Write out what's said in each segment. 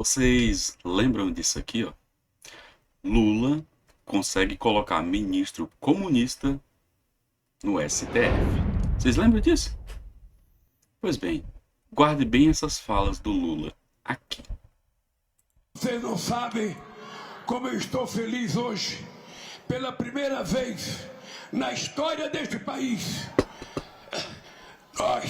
Vocês lembram disso aqui, ó? Lula consegue colocar ministro comunista no STF. Vocês lembram disso? Pois bem, guarde bem essas falas do Lula aqui. Vocês não sabem como eu estou feliz hoje. Pela primeira vez na história deste país, nós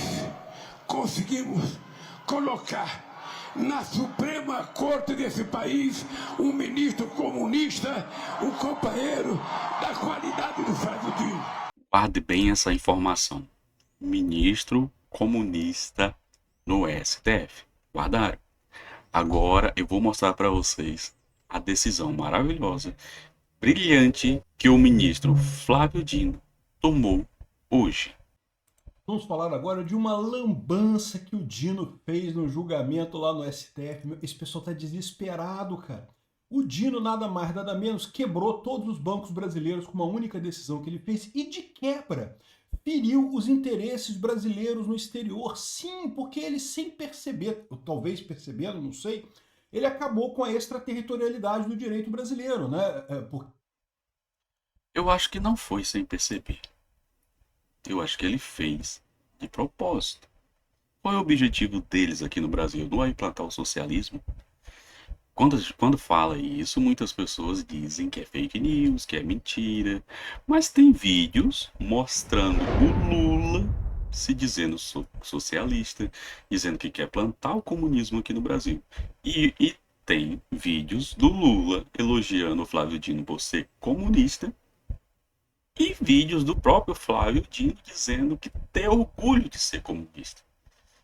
conseguimos colocar na Suprema Corte desse país um ministro comunista, um companheiro da qualidade do Flávio Dino. Guarde bem essa informação. Ministro comunista no STF. Guardaram? Agora eu vou mostrar para vocês a decisão maravilhosa, brilhante, que o ministro Flávio Dino tomou hoje. Vamos falar agora de uma lambança que o Dino fez no julgamento lá no STF. Esse pessoal tá desesperado, cara. O Dino, nada mais, nada menos, quebrou todos os bancos brasileiros com uma única decisão que ele fez e, de quebra, feriu os interesses brasileiros no exterior. Sim, porque ele, sem perceber, ou talvez percebendo, não sei, ele acabou com a extraterritorialidade do direito brasileiro, né? Eu acho que não foi sem perceber. Eu acho que ele fez de propósito. Qual é o objetivo deles aqui no Brasil? Não é implantar o socialismo? Quando fala isso, muitas pessoas dizem que é fake news, que é mentira. Mas tem vídeos mostrando o Lula se dizendo socialista, dizendo que quer plantar o comunismo aqui no Brasil. E tem vídeos do Lula elogiando o Flávio Dino por ser comunista e vídeos do próprio Flávio Dino dizendo que tem orgulho de ser comunista.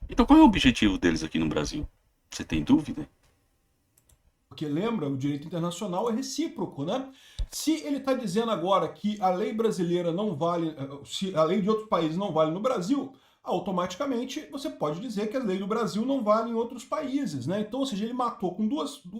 Então qual é o objetivo deles aqui no Brasil? Você tem dúvida? Porque lembra, o direito internacional é recíproco, né? Se ele está dizendo agora que a lei brasileira não vale, se a lei de outros países não vale no Brasil, automaticamente você pode dizer que a lei do Brasil não vale em outros países, né? Então, ou seja, ele matou com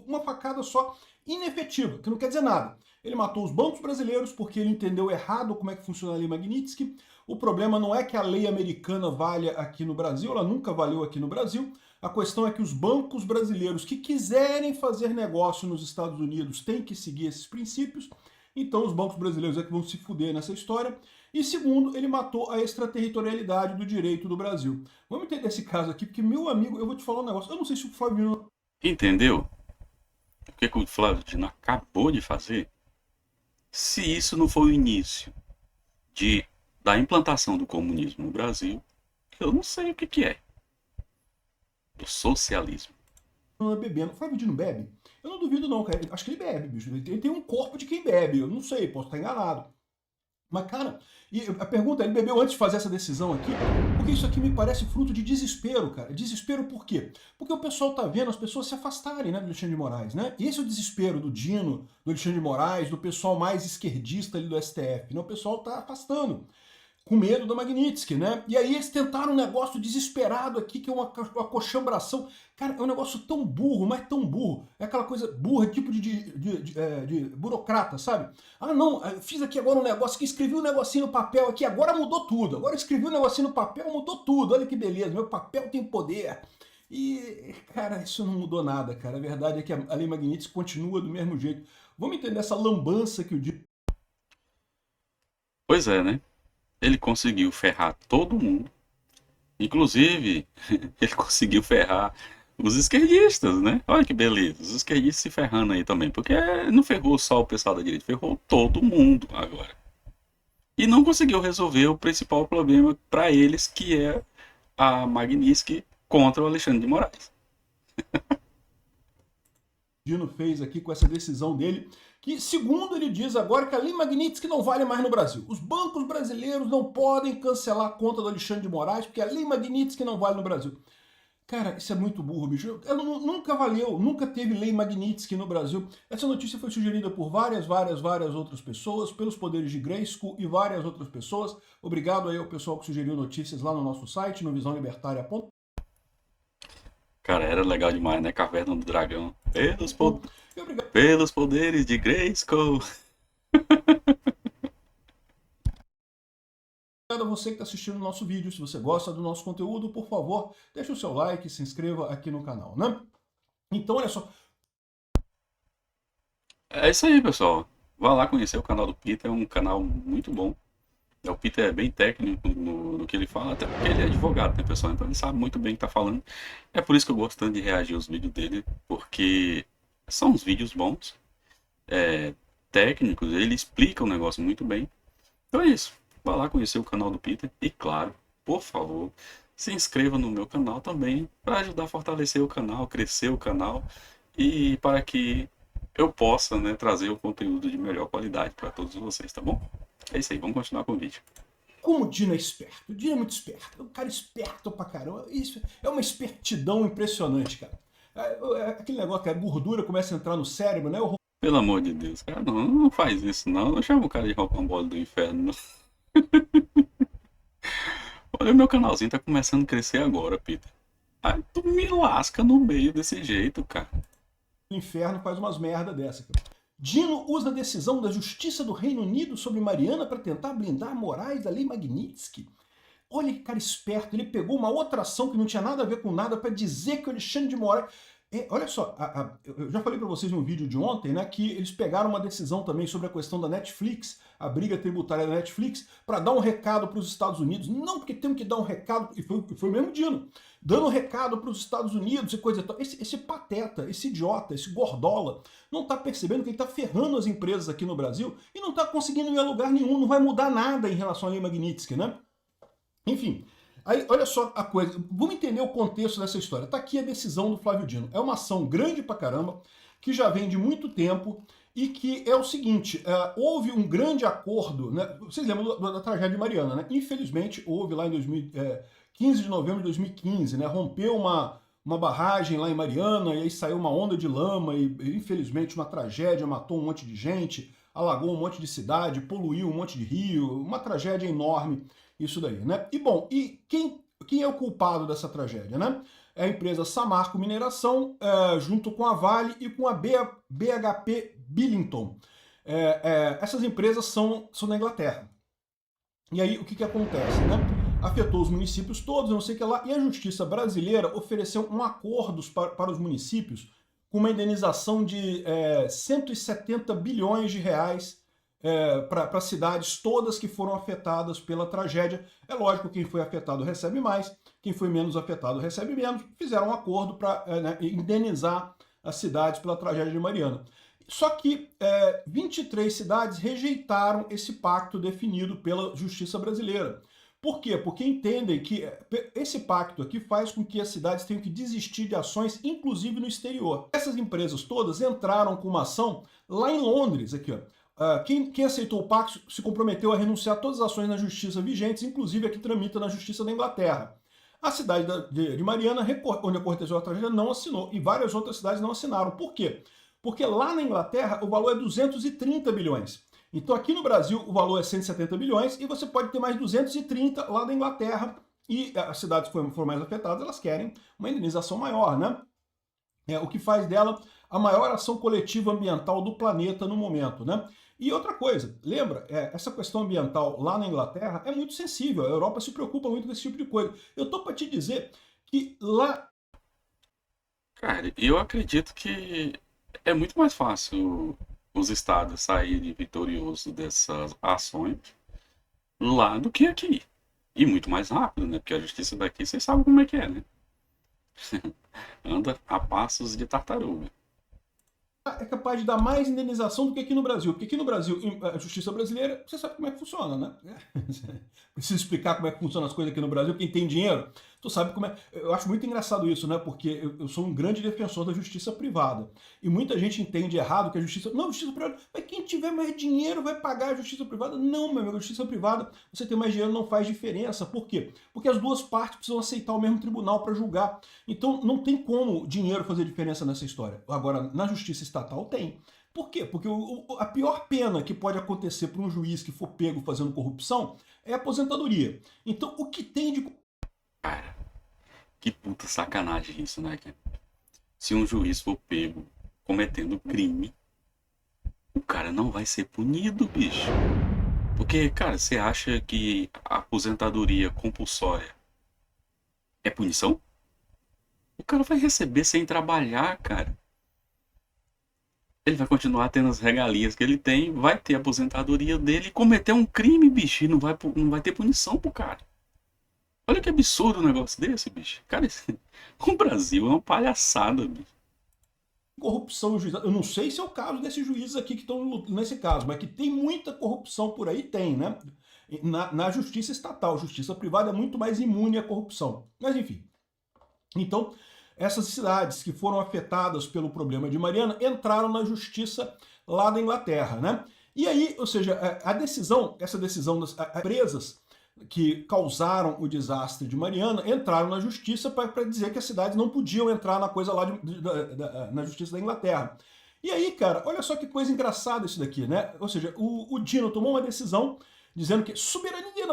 uma facada só inefetiva, que não quer dizer nada. Ele matou os bancos brasileiros porque ele entendeu errado como é que funciona a lei Magnitsky. O problema não é que a lei americana valha aqui no Brasil, ela nunca valeu aqui no Brasil. A questão é que os bancos brasileiros que quiserem fazer negócio nos Estados Unidos têm que seguir esses princípios. Então os bancos brasileiros é que vão se fuder nessa história. E segundo, ele matou a extraterritorialidade do direito do Brasil. Vamos entender esse caso aqui, porque, meu amigo, eu vou te falar um negócio. Eu não sei se o Flávio... Entendeu? O que o Flávio Dino acabou de fazer? Se isso não foi o início da implantação do comunismo no Brasil, eu não sei o que é. Do socialismo. bebendo. O Flávio Dino bebe? Eu não duvido não, cara. Acho que ele bebe, bicho. Ele tem um corpo de quem bebe. Eu não sei, posso estar enganado. Mas, cara, e a pergunta é, ele bebeu antes de fazer essa decisão aqui? Porque isso aqui me parece fruto de desespero, cara. Desespero por quê? Porque o pessoal tá vendo as pessoas se afastarem, né, do Alexandre de Moraes, né? E esse é o desespero do Dino, do Alexandre de Moraes, do pessoal mais esquerdista ali do STF, né? O pessoal tá afastando, com medo da Magnitsky, né? E aí eles tentaram um negócio desesperado aqui, que é uma coxambração. Cara, é um negócio tão burro, mas tão burro. É aquela coisa burra, tipo de burocrata, sabe? Ah, não, eu fiz aqui agora um negócio, que escrevi um negocinho no papel aqui, agora mudou tudo. Agora eu escrevi um negocinho no papel, mudou tudo. Olha que beleza, meu papel tem poder. E, cara, isso não mudou nada, cara. A verdade é que a lei Magnitsky continua do mesmo jeito. Vamos entender essa lambança que o Dino... Pois é, né? Ele conseguiu ferrar todo mundo. Inclusive, ele conseguiu ferrar os esquerdistas, né? Olha que beleza. Os esquerdistas se ferrando aí também. Porque não ferrou só o pessoal da direita, ferrou todo mundo agora. E não conseguiu resolver o principal problema para eles, que é a Magnitsky contra o Alexandre de Moraes. Dino fez aqui com essa decisão dele, que segundo ele diz agora que a lei Magnitsky não vale mais no Brasil. Os bancos brasileiros não podem cancelar a conta do Alexandre de Moraes porque a lei Magnitsky não vale no Brasil. Cara, isso é muito burro, bicho. Nunca valeu, nunca teve lei Magnitsky no Brasil. Essa notícia foi sugerida por várias outras pessoas, pelos poderes de Grayskull e várias outras pessoas. Obrigado aí ao pessoal que sugeriu notícias lá no nosso site, no visãolibertaria.com. Cara, era legal demais, né? Caverna do Dragão. Pelos poderes de Grayskull. Obrigado a você que está assistindo o nosso vídeo. Se você gosta do nosso conteúdo, por favor, deixe o seu like e se inscreva aqui no canal, né? Então, olha só, É isso aí, pessoal. Vá lá conhecer o canal do Peter, é um canal muito bom. O Peter é bem técnico no que ele fala, até porque ele é advogado, né, pessoal? Então ele sabe muito bem o que tá falando. É por isso que eu gosto tanto de reagir aos vídeos dele, porque são uns vídeos bons, é, técnicos, ele explica o negócio muito bem. Então é isso. Vá lá conhecer o canal do Peter e, claro, por favor, se inscreva no meu canal também para ajudar a fortalecer o canal, crescer o canal e para que eu possa, né, trazer o conteúdo de melhor qualidade para todos vocês, tá bom? É isso aí, vamos continuar com o vídeo. como o Dino é esperto. O Dino é muito esperto. É um cara esperto pra caramba. Isso é uma espertidão impressionante, cara. Aquele negócio que a gordura começa a entrar no cérebro, né? Pelo amor de Deus, cara, não faz isso não. Não chama o cara de rocambole do inferno, não. Olha, o meu canalzinho tá começando a crescer agora, Peter. Aí tu me lasca no meio desse jeito, cara. O inferno faz umas merda dessa, cara. Dino usa a decisão da Justiça do Reino Unido sobre Mariana para tentar blindar Moraes da Lei Magnitsky. Olha que cara esperto, ele pegou uma outra ação que não tinha nada a ver com nada para dizer que o Alexandre de Moraes... olha só, eu já falei para vocês no vídeo de ontem, né, que eles pegaram uma decisão também sobre a questão da Netflix, a briga tributária da Netflix, para dar um recado para os Estados Unidos. Não, porque temos que dar um recado, e foi o mesmo Dino, dando um recado para os Estados Unidos e coisa e tal. Esse pateta, esse idiota, esse gordola, não está percebendo que ele está ferrando as empresas aqui no Brasil e não está conseguindo ir a lugar nenhum, não vai mudar nada em relação à Lei Magnitsky, né? Enfim, aí olha só a coisa, vamos entender o contexto dessa história. Tá aqui a decisão do Flávio Dino. É uma ação grande pra caramba, que já vem de muito tempo e que é o seguinte, houve um grande acordo, né? Vocês lembram da tragédia de Mariana, né? Infelizmente, houve lá em 15 de novembro de 2015, né? Rompeu uma barragem lá em Mariana e aí saiu uma onda de lama e infelizmente uma tragédia, matou um monte de gente, alagou um monte de cidade, poluiu um monte de rio, uma tragédia enorme isso daí, né? E bom, e quem é o culpado dessa tragédia, né? É a empresa Samarco Mineração, junto com a Vale e com a BHP Billington. Essas empresas são da Inglaterra. E aí, o que acontece, né? Afetou os municípios todos, não sei o que lá, e a justiça brasileira ofereceu um acordo para os municípios com uma indenização de 170 bilhões de reais para cidades todas que foram afetadas pela tragédia. É lógico, quem foi afetado recebe mais, quem foi menos afetado recebe menos. Fizeram um acordo para indenizar as cidades pela tragédia de Mariana. Só que 23 cidades rejeitaram esse pacto definido pela justiça brasileira. Por quê? Porque entendem que esse pacto aqui faz com que as cidades tenham que desistir de ações, inclusive no exterior. Essas empresas todas entraram com uma ação lá em Londres, aqui, ó. Quem aceitou o pacto se comprometeu a renunciar a todas as ações na justiça vigentes, inclusive a que tramita na justiça da Inglaterra. A cidade de Mariana, onde aconteceu a tragédia, não assinou, e várias outras cidades não assinaram. Por quê? Porque lá na Inglaterra o valor é 230 bilhões. Então aqui no Brasil o valor é 170 bilhões e você pode ter mais 230 lá na Inglaterra. E as cidades que foram mais afetadas, elas querem uma indenização maior, né? O que faz dela a maior ação coletiva ambiental do planeta no momento, né? E outra coisa, lembra, essa questão ambiental lá na Inglaterra é muito sensível, a Europa se preocupa muito com esse tipo de coisa. Eu tô para te dizer que lá... Cara, eu acredito que é muito mais fácil os estados saírem vitoriosos dessas ações lá do que aqui. E muito mais rápido, né? Porque a justiça daqui, vocês sabem como é que é, né? Anda a passos de tartaruga. É capaz de dar mais indenização do que aqui no Brasil. Porque aqui no Brasil, a justiça brasileira, você sabe como é que funciona, né? Preciso explicar como é que funcionam as coisas aqui no Brasil. Quem tem dinheiro, tu sabe como é. Eu acho muito engraçado isso, né? Porque eu sou um grande defensor da justiça privada. E muita gente entende errado que a justiça... Não, justiça privada... Mas quem tiver mais dinheiro vai pagar a justiça privada? Não, meu amigo. A justiça privada, você ter mais dinheiro não faz diferença. Por quê? Porque as duas partes precisam aceitar o mesmo tribunal para julgar. Então, não tem como dinheiro fazer diferença nessa história. Agora, na justiça estatal tem. Por quê? Porque a pior pena que pode acontecer para um juiz que for pego fazendo corrupção é a aposentadoria. Então, o que tem de... Cara, que puta sacanagem isso, né, cara? Se um juiz for pego cometendo crime, o cara não vai ser punido, bicho. Porque, cara, você acha que a aposentadoria compulsória é punição? O cara vai receber sem trabalhar, cara. Ele vai continuar tendo as regalias que ele tem, vai ter a aposentadoria dele e cometer um crime, bicho, e não vai ter punição pro cara. Olha que absurdo um negócio desse, bicho. Cara, o Brasil é uma palhaçada, bicho. Corrupção em juizado. Eu não sei se é o caso desses juízes aqui que estão nesse caso, mas que tem muita corrupção por aí, tem, né? Na justiça estatal, justiça privada é muito mais imune à corrupção. Mas enfim. Então, essas cidades que foram afetadas pelo problema de Mariana entraram na justiça lá da Inglaterra, né? E aí, ou seja, essa decisão das empresas que causaram o desastre de Mariana entraram na justiça para dizer que as cidades não podiam entrar na coisa lá na justiça da Inglaterra. E aí, cara, olha só que coisa engraçada isso daqui, né? Ou seja, o Dino tomou uma decisão dizendo que soberania,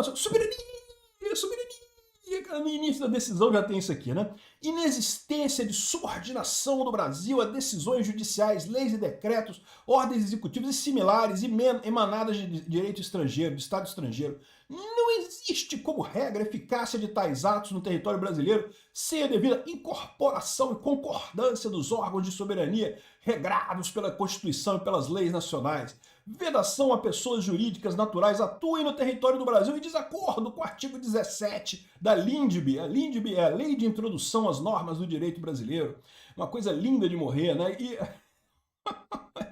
no início da decisão já tem isso aqui, né? Inexistência de subordinação do Brasil a decisões judiciais, leis e decretos, ordens executivas e similares emanadas de direito estrangeiro, de Estado estrangeiro. Não existe como regra a eficácia de tais atos no território brasileiro sem a devida incorporação e concordância dos órgãos de soberania regrados pela Constituição e pelas leis nacionais. Vedação a pessoas jurídicas naturais atuem no território do Brasil em desacordo com o artigo 17 da LINDB. A LINDB é a Lei de Introdução às Normas do Direito Brasileiro. Uma coisa linda de morrer, né? E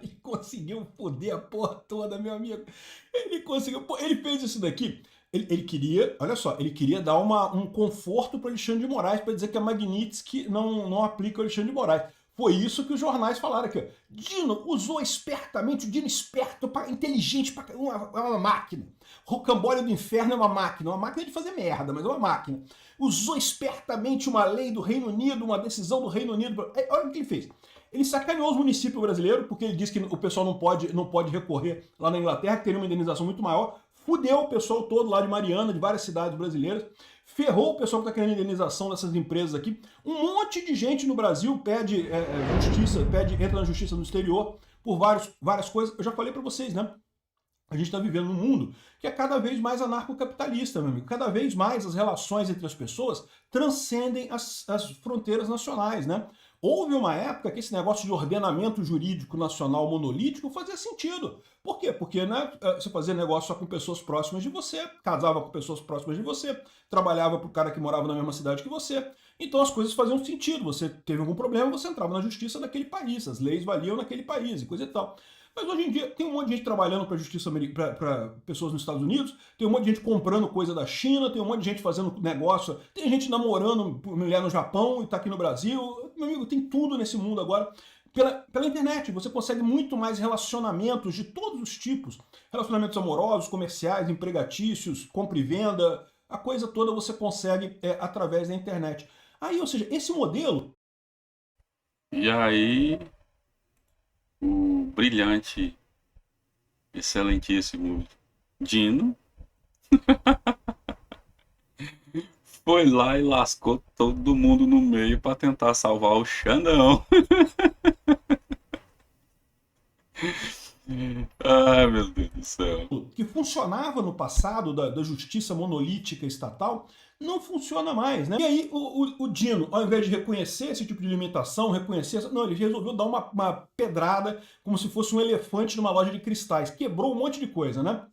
ele conseguiu foder a porra toda, meu amigo. Ele conseguiu. Ele fez isso daqui. Ele queria, olha só, ele queria dar um conforto para Alexandre de Moraes para dizer que a Magnitsky não aplica o Alexandre de Moraes. Foi isso que os jornais falaram aqui. Dino usou espertamente, o Dino esperto, inteligente, é uma máquina. Rocambole do inferno é uma máquina de fazer merda, mas é uma máquina. Usou espertamente uma lei do Reino Unido, uma decisão do Reino Unido. Olha o que ele fez. Ele sacaneou os municípios brasileiros, porque ele disse que o pessoal não pode recorrer lá na Inglaterra, que teria uma indenização muito maior. Fudeu o pessoal todo lá de Mariana, de várias cidades brasileiras. Ferrou o pessoal que está querendo indenização dessas empresas aqui. Um monte de gente no Brasil pede justiça, entra na justiça no exterior por várias coisas. Eu já falei para vocês, né? A gente está vivendo num mundo que é cada vez mais anarcocapitalista, meu amigo. Cada vez mais as relações entre as pessoas transcendem as fronteiras nacionais, né? Houve uma época que esse negócio de ordenamento jurídico nacional monolítico fazia sentido. Por quê? Porque, né, você fazia negócio só com pessoas próximas de você, casava com pessoas próximas de você, trabalhava para o cara que morava na mesma cidade que você. Então as coisas faziam sentido. Você teve algum problema, você entrava na justiça daquele país, as leis valiam naquele país e coisa e tal. Mas hoje em dia tem um monte de gente trabalhando para a justiça para pessoas nos Estados Unidos, tem um monte de gente comprando coisa da China, tem um monte de gente fazendo negócio, tem gente namorando mulher no Japão e está aqui no Brasil. Meu amigo, tem tudo nesse mundo agora. Pela internet, você consegue muito mais relacionamentos de todos os tipos. Relacionamentos amorosos, comerciais, empregatícios, compra e venda, a coisa toda você consegue através da internet. Aí, ou seja, esse modelo... E aí, o brilhante, excelentíssimo Dino foi lá e lascou todo mundo no meio para tentar salvar o Xandão. Ai, meu Deus do céu. que funcionava no passado da justiça monolítica estatal, não funciona mais, né? E aí o Dino, ao invés de reconhecer esse tipo de limitação, não, ele resolveu dar uma pedrada como se fosse um elefante numa loja de cristais. Quebrou um monte de coisa, né?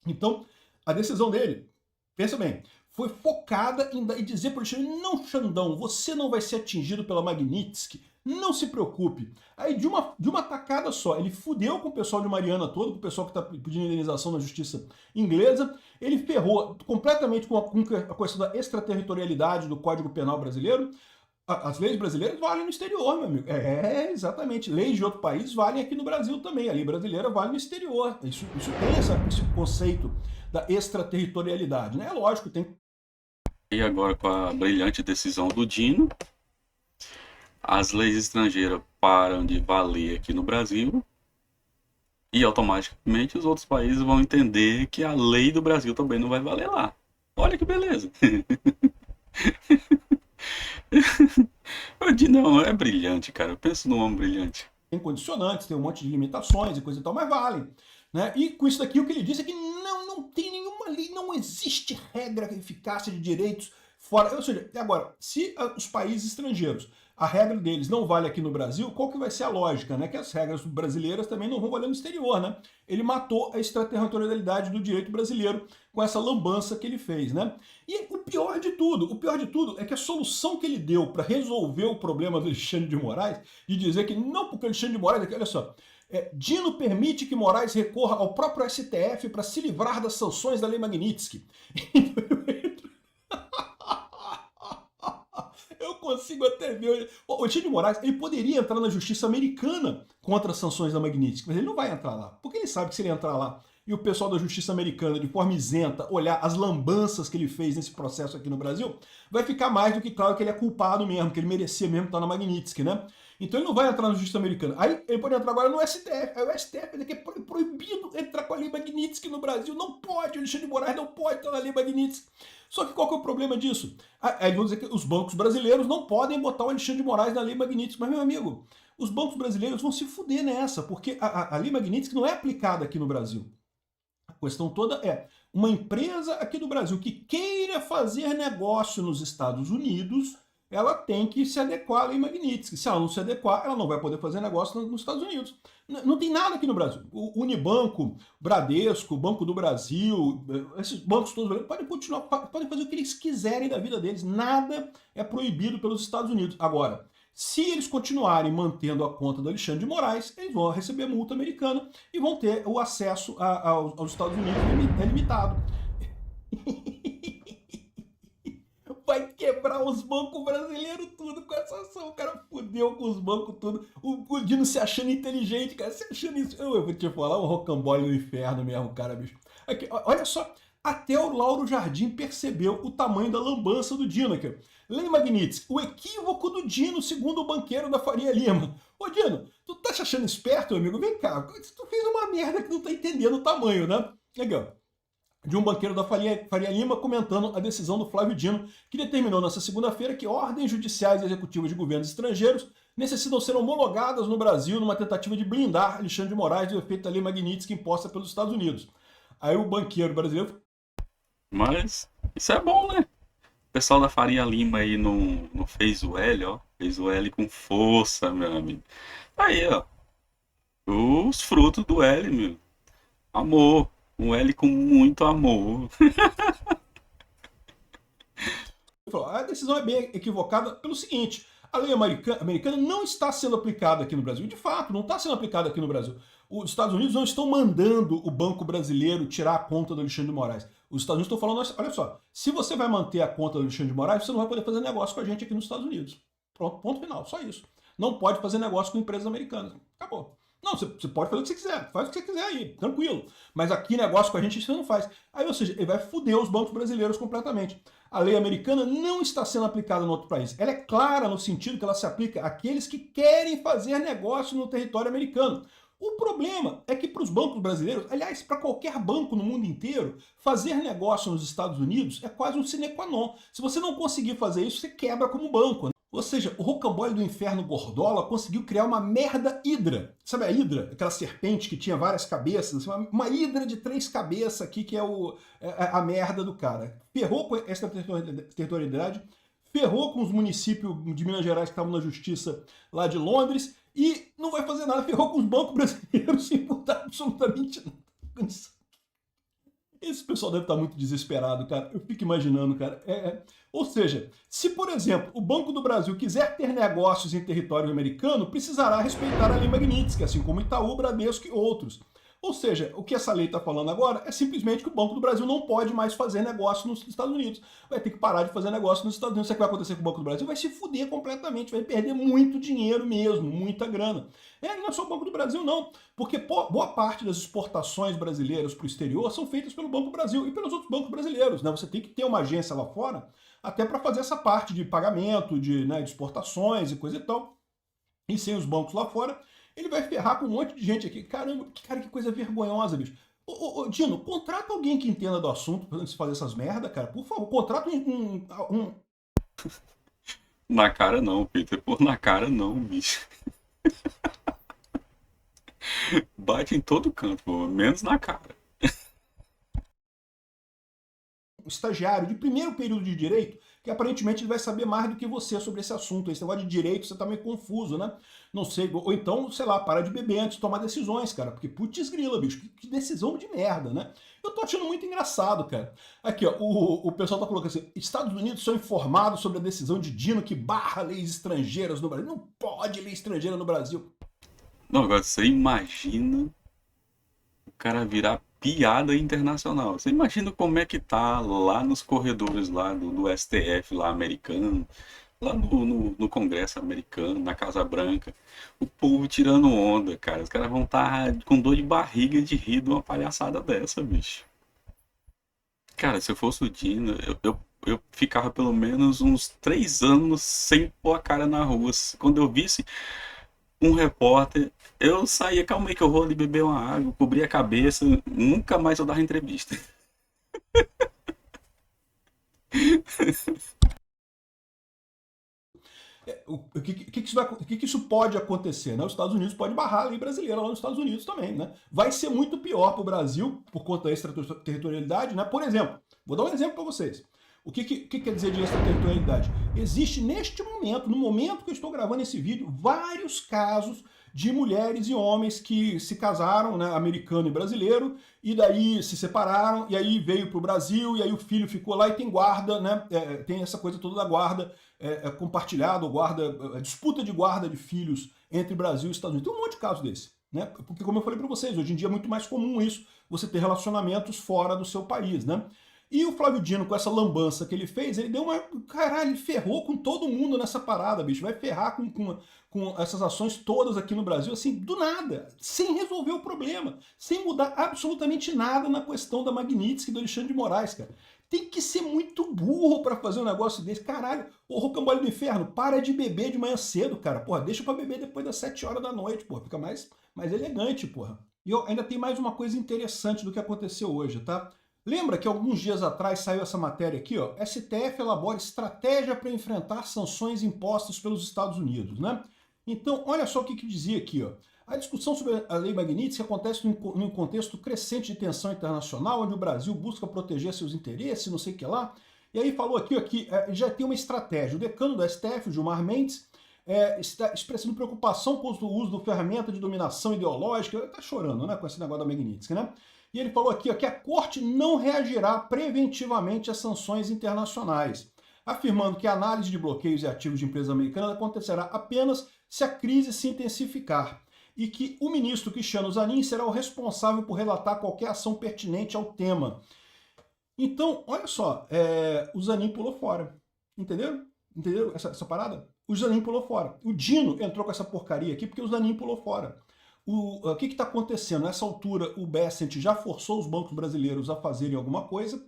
Então, a decisão dele, pensa bem, foi focada em dizer para o Alexandre, não, Xandão, você não vai ser atingido pela Magnitsky, não se preocupe. Aí, de uma tacada só, ele fudeu com o pessoal de Mariana todo, com o pessoal que está pedindo indenização na justiça inglesa, ele ferrou completamente com a questão da extraterritorialidade do Código Penal brasileiro. As leis brasileiras valem no exterior, meu amigo. Exatamente. Leis de outro país valem aqui no Brasil também. A lei brasileira vale no exterior. Isso tem esse conceito da extraterritorialidade, né? É lógico, tem. E agora, com a brilhante decisão do Dino, as leis estrangeiras param de valer aqui no Brasil e automaticamente os outros países vão entender que a lei do Brasil também não vai valer lá. Olha que beleza. O Dino é brilhante, cara. Eu penso num homem brilhante. Tem condicionantes, tem um monte de limitações e coisa e tal, mas valem. Né? E com isso daqui o que ele disse é que não tem nenhuma lei, não existe regra eficácia de direitos fora. Ou seja, agora, se os países estrangeiros, a regra deles não vale aqui no Brasil, qual que vai ser a lógica, né? Que as regras brasileiras também não vão valer no exterior, né? Ele matou a extraterritorialidade do direito brasileiro com essa lambança que ele fez, né? E o pior de tudo é que a solução que ele deu para resolver o problema do Alexandre de Moraes, de dizer que não, porque o Alexandre de Moraes, aqui, olha só, Dino permite que Moraes recorra ao próprio STF para se livrar das sanções da Lei Magnitsky. Eu consigo até ver. O Alexandre de Moraes, ele poderia entrar na justiça americana contra as sanções da Magnitsky, mas ele não vai entrar lá. Porque ele sabe que se ele entrar lá e o pessoal da justiça americana, de forma isenta, olhar as lambanças que ele fez nesse processo aqui no Brasil, vai ficar mais do que claro que ele é culpado mesmo, que ele merecia mesmo estar na Magnitsky, né? Então ele não vai entrar na justiça americana. Aí ele pode entrar agora no STF. Aí o STF vai dizer que é proibido entrar com a Lei Magnitsky no Brasil. Não pode, o Alexandre de Moraes não pode estar na Lei Magnitsky. Só que qual que é o problema disso? Aí vão dizer que os bancos brasileiros não podem botar o Alexandre de Moraes na Lei Magnitsky. Mas, meu amigo, os bancos brasileiros vão se fuder nessa, porque a Lei Magnitsky não é aplicada aqui no Brasil. A questão toda é, uma empresa aqui do Brasil que queira fazer negócio nos Estados Unidos, ela tem que se adequar à Lei Magnitsky. Se ela não se adequar, ela não vai poder fazer negócio nos Estados Unidos. Não tem nada aqui no Brasil. O Unibanco, Bradesco, Banco do Brasil, esses bancos todos podem continuar, podem fazer o que eles quiserem da vida deles. Nada é proibido pelos Estados Unidos. Agora, se eles continuarem mantendo a conta do Alexandre de Moraes, eles vão receber multa americana e vão ter o acesso aos Estados Unidos limitado. Vai quebrar os bancos brasileiros tudo com essa ação. O cara fudeu com os bancos tudo. O Dino se achando inteligente, cara. Se achando isso. Eu vou te falar, um rocambole no inferno mesmo, cara, bicho. Aqui, olha só. Até o Lauro Jardim percebeu o tamanho da lambança do Dino aqui. Lei Magnitsky, o equívoco do Dino, segundo o banqueiro da Faria Lima. Ô Dino, tu tá se achando esperto, amigo? Vem cá, tu fez uma merda que não tá entendendo o tamanho, né? Legal. De um banqueiro da Faria Lima comentando a decisão do Flávio Dino, que determinou nesta segunda-feira que ordens judiciais e executivas de governos estrangeiros necessitam ser homologadas no Brasil numa tentativa de blindar Alexandre de Moraes do efeito da Lei Magnitsky imposta pelos Estados Unidos. Aí o banqueiro brasileiro... Mas isso é bom, né? O pessoal da Faria Lima aí não fez o L, ó. Fez o L com força, meu amigo. Aí, ó. Os frutos do L, meu. Amor. Um L com muito amor. A decisão é bem equivocada pelo seguinte: a lei americana não está sendo aplicada aqui no Brasil. De fato, não está sendo aplicada aqui no Brasil. Os Estados Unidos não estão mandando o Banco Brasileiro tirar a conta do Alexandre de Moraes. Os Estados Unidos estão falando, olha só, se você vai manter a conta do Alexandre de Moraes, você não vai poder fazer negócio com a gente aqui nos Estados Unidos. Pronto, ponto final, só isso. Não pode fazer negócio com empresas americanas. Acabou. Não, você pode fazer o que você quiser, faz o que você quiser aí, tranquilo. Mas aqui negócio com a gente você não faz. Aí, ou seja, ele vai foder os bancos brasileiros completamente. A lei americana não está sendo aplicada no outro país. Ela é clara no sentido que ela se aplica àqueles que querem fazer negócio no território americano. O problema é que para os bancos brasileiros, aliás, para qualquer banco no mundo inteiro, fazer negócio nos Estados Unidos é quase um sine qua non. Se você não conseguir fazer isso, você quebra como banco. Ou seja, o rocambole do inferno Gordola conseguiu criar uma merda hidra. Sabe a hidra? Aquela serpente que tinha várias cabeças. Uma hidra de 3 cabeças aqui que é a merda do cara. Ferrou com essa territorialidade, ferrou com os municípios de Minas Gerais que estavam na justiça lá de Londres e não vai fazer nada. Ferrou com os bancos brasileiros sem mudar absolutamente nada. Esse pessoal deve estar muito desesperado, cara. Eu fico imaginando, cara. Ou seja, se, por exemplo, o Banco do Brasil quiser ter negócios em território americano, precisará respeitar a Lei Magnitsky, assim como Itaú, Bradesco e outros. Ou seja, o que essa lei está falando agora é simplesmente que o Banco do Brasil não pode mais fazer negócio nos Estados Unidos. Vai ter que parar de fazer negócio nos Estados Unidos. Sabe o que vai acontecer com o Banco do Brasil? Vai se fuder completamente, vai perder muito dinheiro mesmo, muita grana. Não é só o Banco do Brasil, não. Porque boa parte das exportações brasileiras para o exterior são feitas pelo Banco do Brasil e pelos outros bancos brasileiros, né? Você tem que ter uma agência lá fora até para fazer essa parte de pagamento, de exportações e coisa e tal. E sem os bancos lá fora, ele vai ferrar com um monte de gente aqui. Caramba, cara, que coisa vergonhosa, bicho. Ô, Dino, contrata alguém que entenda do assunto pra se fazer essas merda, cara. Por favor, contrata um... Na cara não, Peter. Pô, na cara não, bicho. Bate em todo canto, pô. Menos na cara. estagiário de primeiro período de direito que aparentemente ele vai saber mais do que você sobre esse assunto. Esse negócio de direito, você tá meio confuso, né? Não sei, ou então, sei lá, para de beber antes de tomar decisões, cara, porque putz grila, bicho, que decisão de merda, né? Eu tô achando muito engraçado, cara. Aqui, ó, o pessoal tá colocando assim, Estados Unidos são informados sobre a decisão de Dino que barra leis estrangeiras no Brasil. Não pode lei estrangeira no Brasil. Não, agora você imagina o cara virar piada internacional. Você imagina como é que tá lá nos corredores lá do STF lá americano, lá no Congresso americano, na Casa Branca, o povo tirando onda, cara. Os caras vão estar com dor de barriga de rir de uma palhaçada dessa, bicho. Cara, se eu fosse o Dino, eu ficava pelo menos uns 3 anos sem pôr a cara na rua. Quando eu visse um repórter, eu saía, calma aí que eu vou ali beber uma água, cobrir a cabeça, nunca mais eu dava entrevista. O que isso pode acontecer? Né? Os Estados Unidos pode barrar a lei brasileira lá nos Estados Unidos também. Né? Vai ser muito pior para o Brasil por conta da extraterritorialidade. Né? Por exemplo, vou dar um exemplo para vocês. O que quer dizer de extraterritorialidade? Existe neste momento, no momento que eu estou gravando esse vídeo, vários casos de mulheres e homens que se casaram, né, americano e brasileiro, e daí se separaram, e aí veio para o Brasil, e aí o filho ficou lá e tem guarda, né, tem essa coisa toda da guarda compartilhada, guarda, disputa de guarda de filhos entre Brasil e Estados Unidos. Tem um monte de casos desse. Né? Porque, como eu falei para vocês, hoje em dia é muito mais comum isso, você ter relacionamentos fora do seu país. Né? E o Flávio Dino, com essa lambança que ele fez, ele deu uma... Caralho, ele ferrou com todo mundo nessa parada, bicho. Vai ferrar com essas ações todas aqui no Brasil, assim, do nada, sem resolver o problema, sem mudar absolutamente nada na questão da Magnitsky e do Alexandre de Moraes, cara. Tem que ser muito burro para fazer um negócio desse. Caralho, ô Rocambole do Inferno, para de beber de manhã cedo, cara. Porra, deixa pra beber depois das 7 horas da noite, porra. Fica mais elegante, porra. E ainda tem mais uma coisa interessante do que aconteceu hoje, tá? Lembra que alguns dias atrás saiu essa matéria aqui, ó? STF elabora estratégia para enfrentar sanções impostas pelos Estados Unidos, né? Então, olha só o que dizia aqui, ó. A discussão sobre a Lei Magnitsky acontece num contexto crescente de tensão internacional, onde o Brasil busca proteger seus interesses, não sei o que lá. E aí falou aqui, ó, que já tem uma estratégia. O decano do STF, Gilmar Mendes, está expressando preocupação com o uso da ferramenta de dominação ideológica. Ele está chorando, né, com esse negócio da Magnitsky, né? E ele falou aqui, ó, que a Corte não reagirá preventivamente às sanções internacionais, afirmando que a análise de bloqueios e ativos de empresas americanas acontecerá apenas se a crise se intensificar, e que o ministro Cristiano Zanin será o responsável por relatar qualquer ação pertinente ao tema. Então, olha só, o Zanin pulou fora. Entenderam? Entenderam essa parada? O Zanin pulou fora. O Dino entrou com essa porcaria aqui porque o Zanin pulou fora. O que está acontecendo? Nessa altura, o Bessent já forçou os bancos brasileiros a fazerem alguma coisa.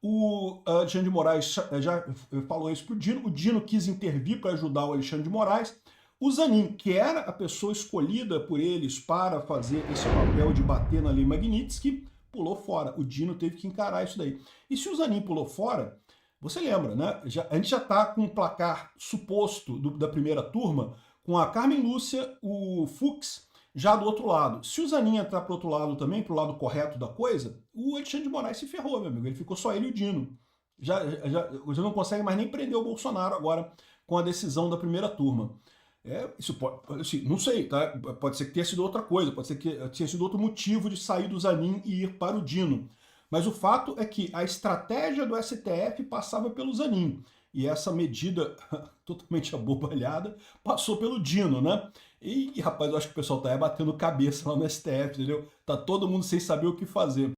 O Alexandre de Moraes já falou isso para o Dino. O Dino quis intervir para ajudar o Alexandre de Moraes. O Zanin, que era a pessoa escolhida por eles para fazer esse papel de bater na Lei Magnitsky, pulou fora. O Dino teve que encarar isso daí. E se o Zanin pulou fora, você lembra, né? A gente já está com um placar suposto da primeira turma, com a Carmen Lúcia, o Fux, já do outro lado. Se o Zanin entrar para o outro lado também, para o lado correto da coisa, o Alexandre de Moraes se ferrou, meu amigo. Ele ficou só ele e o Dino. Já não consegue mais nem prender o Bolsonaro agora com a decisão da primeira turma. Isso pode, assim, não sei, tá? Pode ser que tenha sido outra coisa, pode ser que tenha sido outro motivo de sair do Zanin e ir para o Dino. Mas o fato é que a estratégia do STF passava pelo Zanin. E essa medida totalmente abobalhada passou pelo Dino, né? E, rapaz, eu acho que o pessoal tá batendo cabeça lá no STF, entendeu? Tá todo mundo sem saber o que fazer.